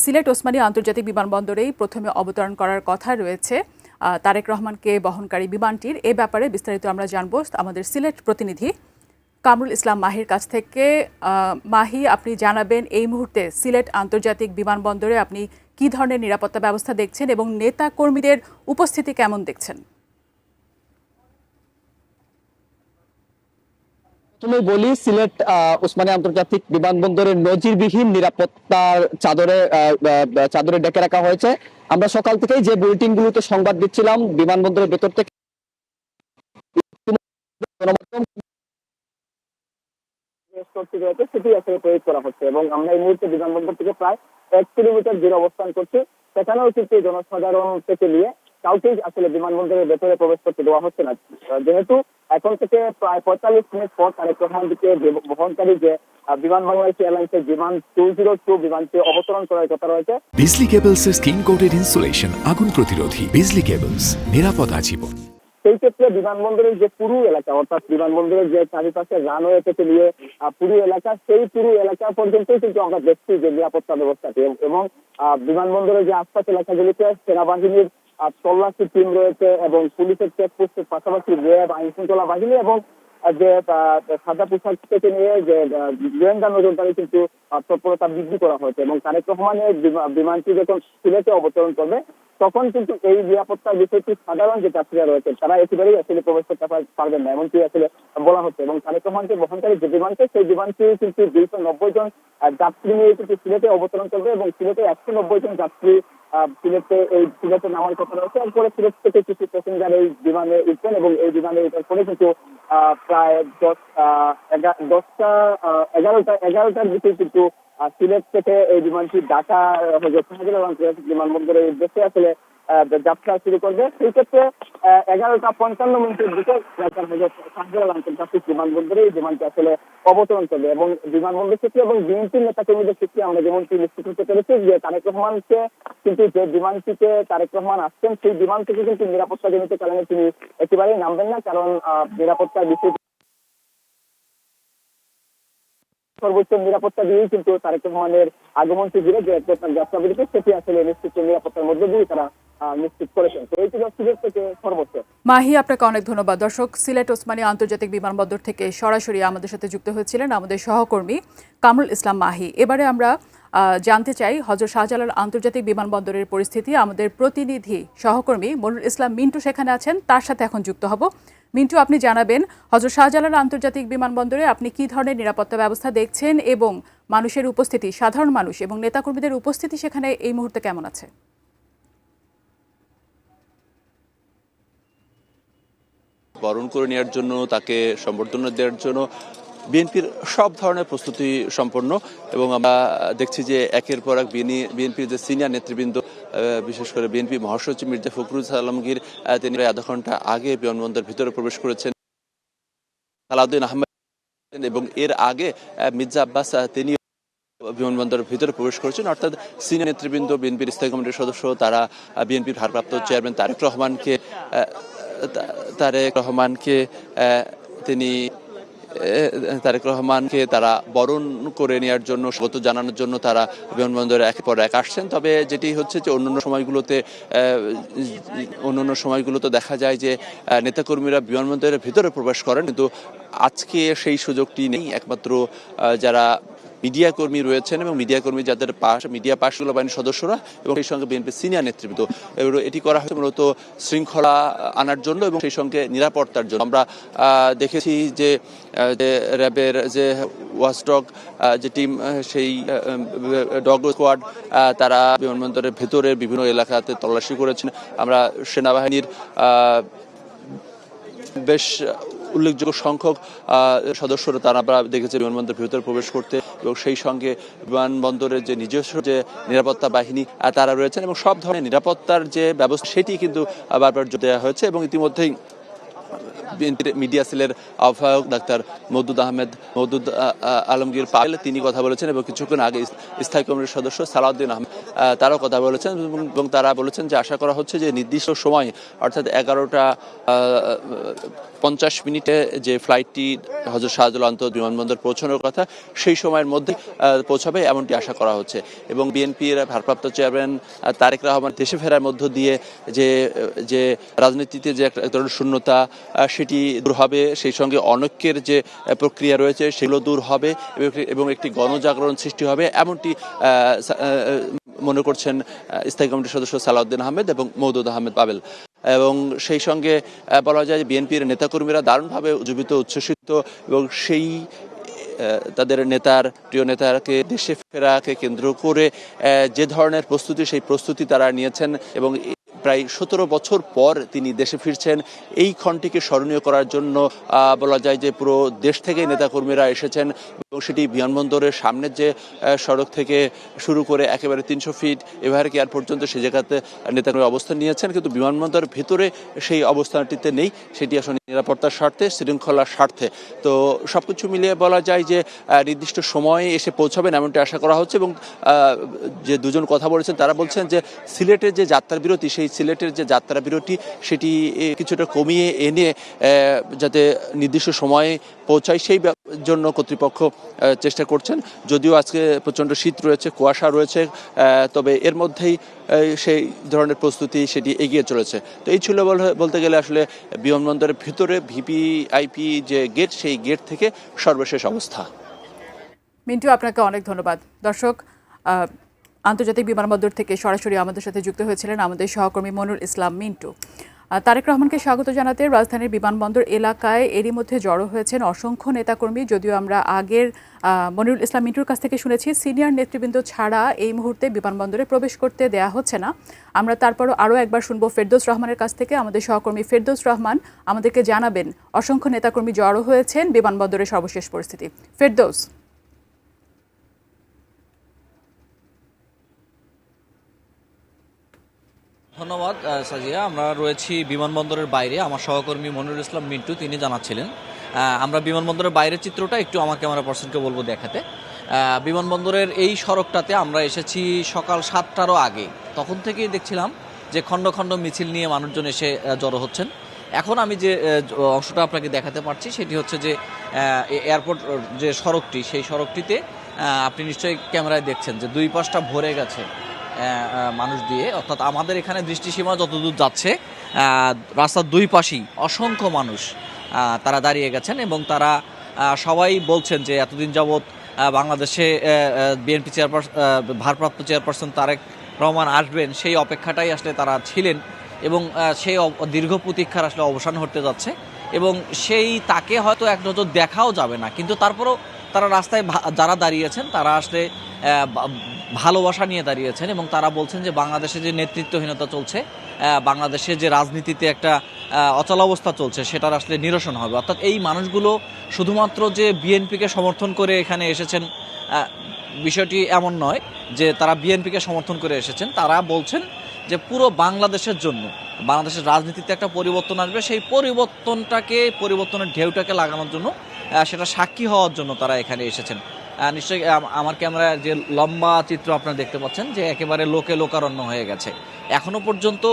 সিলেট ওসমানী আন্তর্জাতিক বিমানবন্দরেই প্রথমে অবতরণ করার কথা রয়েছে তারেক রহমানকে বহনকারী বিমানটির। এ ব্যাপারে বিস্তারিত আমরা জানব আমাদের সিলেট প্রতিনিধি কামরুল ইসলাম মাহির কাছ থেকে। মাহি, আপনি জানাবেন এই মুহূর্তে সিলেট আন্তর্জাতিক বিমানবন্দরে আপনি কী ধরনের নিরাপত্তা ব্যবস্থা দেখছেন এবং নেতা কর্মীদের উপস্থিতি কেমন দেখছেন? তুমি বলি, সিলেট ওসমানী আন্তর্জাতিক বিমানবন্দরের নজিরবিহীন নিরাপত্তার চাদরে ডেকে রাখা হয়েছে। আমরা সকাল থেকেই যে বুলেটিন গুলোতে সংবাদ দিচ্ছিলাম বিমানবন্দরের ভেতর থেকে সেটি আসলে প্রয়োগ করা হচ্ছে এবং আমরা এই মুহূর্তে বিমানবন্দর থেকে প্রায় 1 কিলোমিটার দূরে অবস্থান করছি। সেখানেও কিন্তু জনসাধারণ থেকে নিয়ে কাউকেই আসলে বিমানবন্দরের ভেতরে প্রবেশ করতে দেওয়া হচ্ছে না, যেহেতু এখন থেকে প্রায় 45 মিনিট পর তারেক রহমানকে বহনকারী যে বিমান বাংলাদেশ এয়ারলাইন্সের বিমান 202 বিমানটি অবতরণ করার কথা রয়েছে। বিজলি কেবলস এর স্কিন কোটেড ইনসুলেশন আগুন প্রতিরোধী। বিজলি কেবলস, নিরাপদ আজীবন। সেই ক্ষেত্রে বিমানবন্দরের যে পুরো এলাকা, অর্থাৎ বিমানবন্দরের যে চারিপাশে রানওয়ে থেকে নিয়ে পুরো এলাকা, সেই পুরো এলাকা পর্যন্তই কিন্তু আমরা দেখছি যে নিরাপত্তা ব্যবস্থাটি এবং বিমানবন্দরের যে আশপাশ এলাকাগুলিতে সেনাবাহিনীর তল্লাশি টিম রয়েছে এবং পুলিশের চেকপোস্টের পাশাপাশি র্যাব, আইন শৃঙ্খলা বাহিনী এবং যে সাদা পোশাক থেকে নিয়ে যে গোয়েন্দা নজরদারি কিন্তু তৎপরতা বৃদ্ধি করা হয়েছে এবং তারেক রহমানের বিমানটি যখন সিলেটে অবতরণ করবে তখন কিন্তু এই নিরাপত্তার বিষয়টি সাধারণ যে যাত্রীরা রয়েছে তারা একেবারেই আসলে প্রবেশ করতে পারবেন না, এমনকি আসলে বলা হচ্ছে। এবং তারেক রহমানকে বহনকারী যে বিমানটি, সেই বিমানটি কিন্তু 290 জন যাত্রী নিয়ে কিন্তু সিলেটে অবতরণ করবে এবং সিলেটে 190 জন যাত্রী সিলেটে নামার কথা রয়েছে। এরপরে সিলেট থেকে কিছু প্যাসেঞ্জার এই বিমানে উঠবেন এবং এই বিমানে উঠার পরে কিন্তু প্রায় 11টার দিকে কিন্তু সিলেট থেকে এই বিমানটি ঢাকা শাহজালাল আন্তর্জাতিক বিমানবন্দরের উদ্দেশ্যে আসলে যাত্রা শুরু করবে। সেই ক্ষেত্রে 11টা 55 দিকে শাহজালাল আন্তর্জাতিক বিমানবন্দরে এই বিমানটি আসলে অবতরণ করবে এবং বিমানবন্দর সূত্রে এবং বিএনপির নেতা কর্মীদের সূত্রে আমরা যেমনটি নিশ্চিত হতে পেরেছি যে তারেক রহমানকে কিন্তু যে বিমানটিতে তারেক রহমান আসছেন সেই বিমান থেকে কিন্তু নিরাপত্তাজনিত কারণে তিনি একেবারেই নামবেন না, কারণ নিরাপত্তার বিষয় সর্বোচ্চ নিরাপত্তা দিয়েই কিন্তু তারেক রহমানের আগমন শিবিরে যে যাত্রাবিরতি সেটি আসলে নিশ্চিত নিরাপত্তার মধ্যে দিয়ে তারা নিশ্চিত করেছেন। তো এই ছিল সিলেট থেকে সর্বোচ্চ। মাহি, আপনাকে অনেক ধন্যবাদ। দর্শক, সিলেট ওসমানী আন্তর্জাতিক বিমানবন্দর থেকে সরাসরি আমাদের সাথে যুক্ত হয়েছিলেন আমাদের সহকর্মী কামরুল ইসলাম মাহি। এবারে আমরা জানতে চাই হযরত শাহজালাল আন্তর্জাতিক বিমানবন্দরের পরিস্থিতি। আমাদের প্রতিনিধি সহকর্মী মনিরুল ইসলাম মিন্টু সেখানে আছেন, তার সাথে এখন যুক্ত হব। মিন্টু, আপনি জানাবেন হযরত শাহজালাল আন্তর্জাতিক বিমানবন্দরে আপনি কী ধরনের নিরাপত্তা ব্যবস্থা দেখছেন এবং মানুষের উপস্থিতি, সাধারণ মানুষ এবং নেতাকর্মীদের উপস্থিতি সেখানে এই মুহূর্তে কেমন আছে? বরণ করে নেওয়ার জন্য, তাকে সম্বর্ধনা দেওয়ার জন্য বিএনপির সব ধরনের প্রস্তুতি সম্পন্ন এবং আমরা দেখছি যে একের পর এক বিএনপির যে সিনিয়র নেতৃবৃন্দ, বিশেষ করে বিএনপি মহাসচিব মির্জা ফখরুল আলমগীর, তিনি প্রায় আধা ঘন্টা আগে বিমানবন্দরের ভিতরে প্রবেশ করেছেন। সালাউদ্দিন আহমেদ এবং এর আগে মির্জা আব্বাস তিনি বিমানবন্দরের ভিতরে প্রবেশ করেছেন। অর্থাৎ সিনিয়র নেতৃবৃন্দ, বিএনপির স্থায়ী কমিটির সদস্য, তারা বিএনপির ভারপ্রাপ্ত চেয়ারম্যান তারেক রহমানকে তারা বরণ করে নেওয়ার জন্য, স্বাগত জানানোর জন্য তারা বিমানবন্দরে একের পর এক আসছেন। তবে যেটি হচ্ছে যে অন্যান্য সময়গুলোতে দেখা যায় যে নেতাকর্মীরা বিমানবন্দরের ভিতরে প্রবেশ করেন, কিন্তু আজকে সেই সুযোগটি নেই। একমাত্র যারা মিডিয়া কর্মী রয়েছেন এবং মিডিয়া কর্মী যাদের মিডিয়া পাশগুলো বাহিনীর সদস্যরা এবং সেই সঙ্গে বিএনপির সিনিয়র নেতৃবৃন্দ, এটি করা হয়েছে মূলত শৃঙ্খলা আনার জন্য এবং সেই সঙ্গে নিরাপত্তার জন্য। আমরা দেখেছি যে র্যাবের যে ওয়াচডগ যে টিম, সেই ডগ স্কোয়াড, তারা বিমানবন্দরের ভেতরের বিভিন্ন এলাকাতে তল্লাশি করেছেন। আমরা সেনাবাহিনীর বেশ উল্লেখযোগ্য সংখ্যক সদস্যরা তারা আমরা দেখেছি বিমানবন্দরের ভিতরে প্রবেশ করতে এবং সেই সঙ্গে বিমানবন্দরের যে নিজস্ব যে নিরাপত্তা বাহিনী তারা রয়েছেন এবং সব ধরনের নিরাপত্তার যে ব্যবস্থা সেটি কিন্তু বারবার জোর দেওয়া হয়েছে এবং ইতিমধ্যেই বিএনপির মিডিয়া সেলের আহ্বায়ক ডাক্তার মওদুদ আলমগীর পায়েল তিনি কথা বলেছেন এবং কিছুক্ষণ আগে স্থায়ী কমিটির সদস্য সালাউদ্দিন আহমেদ তারাও কথা বলেছেন এবং তারা বলেছেন যে আশা করা হচ্ছে যে নির্দিষ্ট সময় অর্থাৎ 11:50 যে ফ্লাইটটি হযরত শাহজালাল আন্তর্জাতিক বিমানবন্দর পৌঁছানোর কথা সেই সময়ের মধ্যে পৌঁছাবে এমনটি আশা করা হচ্ছে। এবং বিএনপির ভারপ্রাপ্ত চেয়ারম্যান তারেক রহমান দেশে ফেরার মধ্য দিয়ে যে রাজনীতিতে যে একটা ধরনের শূন্যতা সেটি দূর হবে, সেই সঙ্গে অনৈক্যের যে প্রক্রিয়া রয়েছে সেগুলো দূর হবে এবং একটি গণজাগরণ সৃষ্টি হবে এমনটি মনে করছেন স্থায়ী কমিটির সদস্য সালাউদ্দিন আহমেদ এবং মওদুদ আহমেদ পাবেল। এবং সেই সঙ্গে বলা যায় যে বিএনপির নেতাকর্মীরা দারুণভাবে উজ্জীবিত উচ্ছ্বসিত এবং সেই তাদের প্রিয় নেতাকে দেশে ফেরাকে কেন্দ্র করে যে ধরনের প্রস্তুতি সেই প্রস্তুতি তারা নিয়েছেন এবং প্রায় 17 বছর পর তিনি দেশে ফিরছেন এই ক্ষণটিকে স্মরণীয় করার জন্য বলা যায় যে পুরো দেশ থেকে নেতাকর্মীরা এসেছেন এবং সেটি বিমানবন্দরের সামনের যে সড়ক থেকে শুরু করে একেবারে 300 ফিট এভারেক এয়ার পর্যন্ত সে জায়গাতে নেতাকর্মীরা অবস্থান নিয়েছেন, কিন্তু বিমানবন্দরের ভেতরে সেই অবস্থানটিতে নেই, সেটি আসলে নিরাপত্তার স্বার্থে শৃঙ্খলার স্বার্থে। তো সবকিছু মিলিয়ে বলা যায় যে নির্দিষ্ট সময়ে এসে পৌঁছাবেন এমনটি আশা করা হচ্ছে। এবং যে দুজন কথা বলেছেন তারা বলছেন যে সিলেটের যে যাত্রা বিরতি সেই সিলেটের যে যাত্রা বিরতি সেটি কিছুটা কমিয়ে এনে যাতে নির্দিষ্ট সময়ে পৌঁছায় সেই জন্য কর্তৃপক্ষ চেষ্টা করছেন। যদিও আজকে প্রচণ্ড শীত রয়েছে, কুয়াশা রয়েছে, তবে এর মধ্যেই সেই ধরনের প্রস্তুতি সেটি এগিয়ে চলেছে। তো এই ছিল বলতে গেলে আসলে বিমানবন্দরের ভিতরে ভিভিআইপি যে গেট সেই গেট থেকে সর্বশেষ অবস্থা। মিন্টু, আপনাকে অনেক ধন্যবাদ। দর্শক, আন্তর্জাতিক বিমানবন্দর থেকে সরাসরি আমাদের সাথে যুক্ত হয়েছিলেন আমাদের সহকর্মী মনিরুল ইসলাম মিন্টু। তারেক রহমানকে স্বাগত জানাতে রাজধানীর বিমানবন্দর এলাকায় এরই মধ্যে জড়ো হয়েছেন অসংখ্য নেতাকর্মী। যদিও আমরা আগের মনিরুল ইসলাম মিন্টুর কাছ থেকে শুনেছি সিনিয়র নেতৃবৃন্দ ছাড়া এই মুহূর্তে বিমানবন্দরে প্রবেশ করতে দেয়া হচ্ছে না। আমরা তারপরও আরও একবার শুনবো ফেরদৌস রহমানের কাছ থেকে। আমাদের সহকর্মী ফেরদৌস রহমান আমাদেরকে জানাবেন অসংখ্য নেতাকর্মী জড়ো হয়েছেন বিমানবন্দরের সর্বশেষ পরিস্থিতি। ফেরদৌস। ধন্যবাদ সাজিয়া। আমরা রয়েছি বিমানবন্দরের বাইরে, আমার সহকর্মী মনিরুল ইসলাম মিন্টু তিনি জানাচ্ছিলেন। আমরা বিমানবন্দরের বাইরের চিত্রটা একটু আমার ক্যামেরা পার্সনকে বলবো দেখাতে। বিমানবন্দরের এই সড়কটাতে আমরা এসেছি সকাল 7টারও আগে, তখন থেকেই দেখছিলাম যে খণ্ড খণ্ড মিছিল নিয়ে মানুষজন এসে জড়ো হচ্ছেন। এখন আমি যে অংশটা আপনাকে দেখাতে পারছি সেটি হচ্ছে যে এয়ারপোর্ট যে সড়কটি, সেই সড়কটিতে আপনি নিশ্চয়ই ক্যামেরায় দেখছেন যে দুই পাশটা ভরে গেছে মানুষ দিয়ে, অর্থাৎ আমাদের এখানে দৃষ্টিসীমা যতদূর যাচ্ছে রাস্তার দুই পাশেই অসংখ্য মানুষ তারা দাঁড়িয়ে গেছেন এবং তারা সবাই বলছেন যে এতদিন যাবৎ বাংলাদেশে বিএনপি ভারপ্রাপ্ত চেয়ারপারসন তারেক রহমান আসবেন সেই অপেক্ষাটাই আসলে তারা ছিলেন এবং সেই দীর্ঘ প্রতীক্ষার আসলে অবসান হতে যাচ্ছে এবং তাকে হয়তো এক নজর দেখাও যাবে না, কিন্তু তারপরেও তারা রাস্তায় যারা দাঁড়িয়েছেন তারা আসলে ভালোবাসা নিয়ে দাঁড়িয়েছেন এবং তারা বলছেন যে বাংলাদেশে যে নেতৃত্বহীনতা চলছে, বাংলাদেশে যে রাজনীতিতে একটা অচলাবস্থা চলছে সেটার আসলে নিরসন হবে। অর্থাৎ এই মানুষগুলো শুধুমাত্র যে বিএনপিকে সমর্থন করে এখানে এসেছেন বিষয়টি এমন নয় যে তারা বিএনপিকে সমর্থন করে এসেছেন, তারা বলছেন যে পুরো বাংলাদেশের জন্য, বাংলাদেশের রাজনীতিতে একটা পরিবর্তন আসবে, সেই পরিবর্তনের ঢেউটাকে লাগানোর জন্য, সেটা সাক্ষী হওয়ার জন্য তারা এখানে এসেছেন। নিশ্চয়ই আমার ক্যামেরায় যে লম্বা চিত্র আপনারা দেখতে পাচ্ছেন যে একেবারে লোকারণ্য হয়ে গেছে। এখনও পর্যন্ত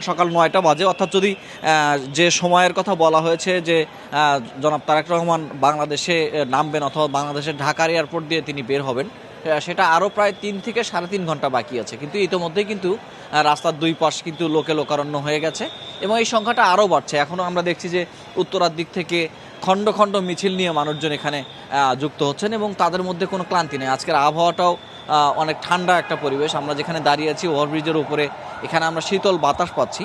সকাল 9টা বাজে, অর্থাৎ যদি যে সময়ের কথা বলা হয়েছে যে জনাব তারেক রহমান বাংলাদেশে নামবেন অথবা বাংলাদেশের ঢাকার এয়ারপোর্ট দিয়ে তিনি বের হবেন, সেটা আরও প্রায় 3 থেকে 3.5 ঘন্টা বাকি আছে, কিন্তু ইতিমধ্যেই কিন্তু রাস্তার দুই পাশ কিন্তু লোকারণ্য হয়ে গেছে এবং এই সংখ্যাটা আরও বাড়ছে। এখনও আমরা দেখছি যে উত্তরার দিক থেকে খণ্ড খণ্ড মিছিল নিয়ে মানুষজন এখানে যুক্ত হচ্ছেন এবং তাদের মধ্যে কোনো ক্লান্তি নেই। আজকের আবহাওয়াটাও অনেক ঠান্ডা একটা পরিবেশ, আমরা যেখানে দাঁড়িয়ে আছি ওভারব্রিজের উপরে, এখানে আমরা শীতল বাতাস পাচ্ছি,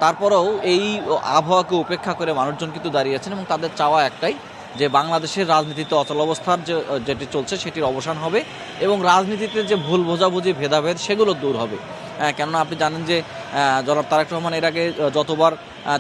তারপরেও এই আবহাওয়াকে উপেক্ষা করে মানুষজন কিন্তু দাঁড়িয়ে আছেন এবং তাদের চাওয়া একটাই যে বাংলাদেশের রাজনীতিতে অচলাবস্থার যেটি চলছে সেটির অবসান হবে এবং রাজনীতিতে যে ভুল বোঝাবুঝি ভেদাভেদ সেগুলো দূর হবে। কেননা আপনি জানেন যে জনাব তারেক রহমান এর আগে যতবার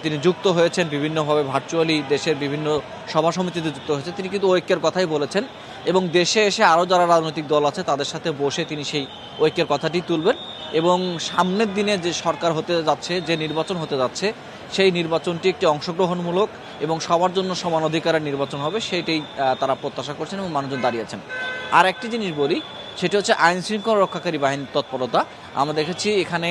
তিনি যুক্ত হয়েছেন বিভিন্নভাবে ভার্চুয়ালি দেশের বিভিন্ন সভা সমিতিতে যুক্ত হয়েছে, তিনি কিন্তু ঐক্যের কথাই বলেছেন এবং দেশে এসে আরও যারা রাজনৈতিক দল আছে তাদের সাথে বসে তিনি সেই ঐক্যের কথাটি তুলবেন এবং সামনের দিনে যে সরকার হতে যাচ্ছে, যে নির্বাচন হতে যাচ্ছে সেই নির্বাচনটি একটি অংশগ্রহণমূলক এবং সবার জন্য সমান অধিকারের নির্বাচন হবে, সেইটাই তারা প্রত্যাশা করছেন এবং মানুষজন দাঁড়িয়েছেন। আর একটি জিনিস বলি, সেটি হচ্ছে আইন শৃঙ্খলা রক্ষাকারী বাহিনীর তৎপরতা। আমরা দেখেছি এখানে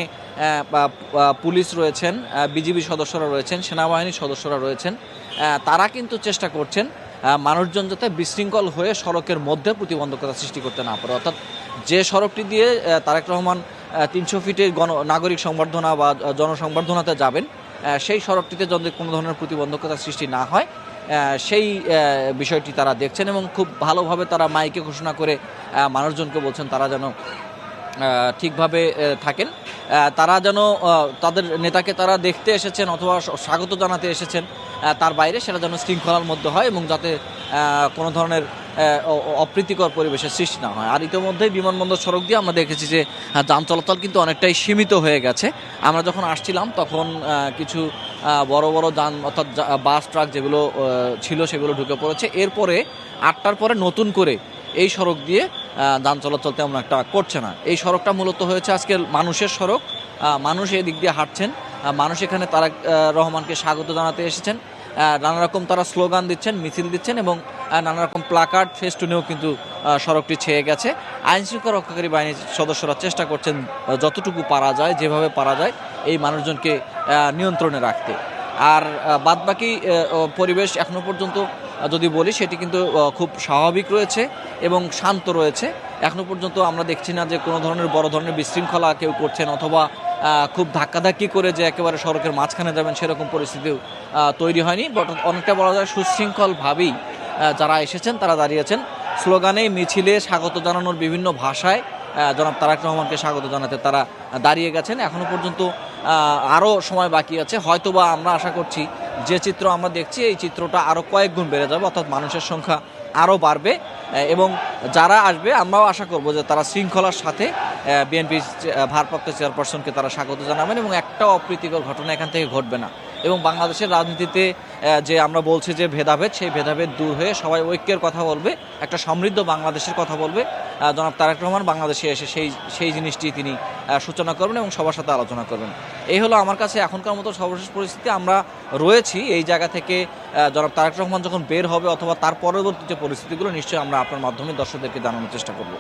পুলিশ রয়েছেন, বিজিবি সদস্যরা রয়েছেন, সেনাবাহিনীর সদস্যরা রয়েছেন। তারা কিন্তু চেষ্টা করছেন মানুষজন যাতে বিশৃঙ্খল হয়ে সড়কের মধ্যে প্রতিবন্ধকতা সৃষ্টি করতে না পারে। অর্থাৎ যে সড়কটি দিয়ে তারেক রহমান 300 ফিটের নাগরিক সংবর্ধনা বা জনসংবর্ধনাতে যাবেন, সেই সড়কটিতে যদি কোনো ধরনের প্রতিবন্ধকতা সৃষ্টি না হয়, সেই বিষয়টি তারা দেখছেন এবং খুব ভালোভাবে তারা মাইকে ঘোষণা করে মানুষজনকে বলছেন তারা যেন ঠিকভাবে থাকেন, তারা যেন তাদের নেতাকে তারা দেখতে এসেছেন অথবা স্বাগত জানাতে এসেছেন, তার বাইরে সেটা যেন শৃঙ্খলার মধ্যে হয় এবং যাতে কোনো ধরনের অপ্রীতিকর পরিবেশের সৃষ্টি না হয়। আর ইতিমধ্যেই বিমানবন্দর সড়ক দিয়ে আমরা দেখেছি যে যান চলাচল কিন্তু অনেকটাই সীমিত হয়ে গেছে। আমরা যখন আসছিলাম তখন কিছু বড় বড় যান অর্থাৎ বাস ট্রাক যেগুলো ছিল সেগুলো ঢুকে পড়েছে। এরপরে 8টার পরে নতুন করে এই সড়ক দিয়ে যান চলাচল তেমন একটা করছে না। এই সড়কটা মূলত হয়েছে আজকে মানুষের সড়ক, মানুষ এই দিক দিয়ে হাঁটছেন, মানুষ এখানে তারেক রহমানকে স্বাগত জানাতে এসেছেন, নানা রকম তারা স্লোগান দিচ্ছেন, মিছিল দিচ্ছেন এবং নানা রকম প্লাকার্ড ফেস্টুনেও কিন্তু সড়কটি ছেয়ে গেছে। আইন শৃঙ্খলা রক্ষাকারী বাহিনীর সদস্যরা চেষ্টা করছেন যতটুকু পারা যায়, যেভাবে পারা যায় এই মানুষজনকে নিয়ন্ত্রণে রাখতে। আর বাদবাকি পরিবেশ এখনো পর্যন্ত যদি বলি সেটি কিন্তু খুব স্বাভাবিক রয়েছে এবং শান্ত রয়েছে। এখনো পর্যন্ত আমরা দেখছি না যে কোনো ধরনের বড় ধরনের বিশৃঙ্খলা কেউ করছেন অথবা খুব ধাক্কাধাক্কি করে যে একেবারে সড়কের মাঝখানে যাবেন সেরকম পরিস্থিতিও তৈরি হয়নি। বাট অনেকটা বলা যায় সুশৃঙ্খলভাবেই যারা এসেছেন তারা দাঁড়িয়েছেন, স্লোগানে মিছিলে স্বাগত জানানোর বিভিন্ন ভাষায় জনাব তারেক রহমানকে স্বাগত জানাতে তারা দাঁড়িয়ে গেছেন। এখনো পর্যন্ত আরও সময় বাকি আছে, হয়তোবা আমরা আশা করছি যে চিত্র আমরা দেখছি এই চিত্রটা আরও কয়েক গুণ বেড়ে যাবে, অর্থাৎ মানুষের সংখ্যা আরও বাড়বে এবং যারা আসবে আমরাও আশা করব যে তারা শৃঙ্খলার সাথে বিএনপির ভারপ্রাপ্ত চেয়ারপারসনকে তারা স্বাগত জানাবেন এবং একটা অপ্রীতিকর ঘটনা এখান থেকে ঘটবে না এবং বাংলাদেশের রাজনীতিতে যে আমরা বলছি যে ভেদাভেদ, সেই ভেদাভেদ দূর হয়ে সবাই ঐক্যের কথা বলবে, একটা সমৃদ্ধ বাংলাদেশের কথা বলবে। জনাব তারেক রহমান বাংলাদেশে এসে সেই জিনিসটি তিনি সূচনা করবেন এবং সবার সাথে আলোচনা করবেন। এই হলো আমার কাছে এখনকার মতো সর্বশেষ পরিস্থিতি। আমরা রয়েছি এই জায়গা থেকে, জনাব তারেক রহমান যখন বের হবে অথবা তার পরবর্তী যে পরিস্থিতিগুলো নিশ্চয়ই আমরা আপনার মাধ্যমে দর্শকদেরকে জানানোর চেষ্টা করব।